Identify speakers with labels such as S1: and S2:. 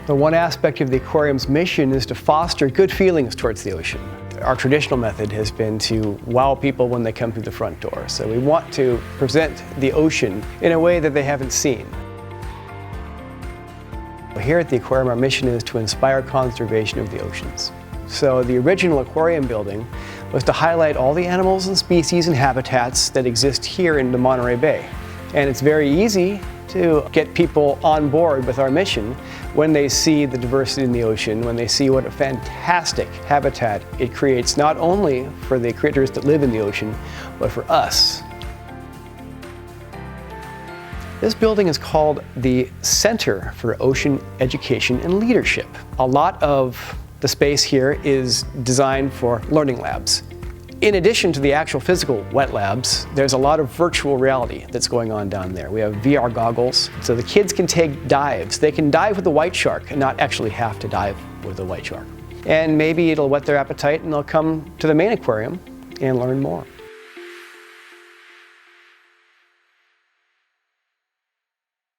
S1: The one aspect of the aquarium's mission is to foster good feelings towards the ocean. Our traditional method has been to wow people when they come through the front door. So we want to present the ocean in a way that they haven't seen. Here at the aquarium, our mission is to inspire conservation of the oceans. So the original aquarium building was to highlight all the animals and species and habitats that exist here in the Monterey Bay. And it's very easy to get people on board with our mission when they see the diversity in the ocean, when they see what a fantastic habitat it creates, not only for the critters that live in the ocean, but for us. This building is called the Center for Ocean Education and Leadership. A lot of the space here is designed for learning labs. In addition to the actual physical wet labs, there's a lot of virtual reality that's going on down there. We have VR goggles, so the kids can take dives. They can dive with a white shark and not actually have to dive with a white shark. And maybe it'll whet their appetite and they'll come to the main aquarium and learn more.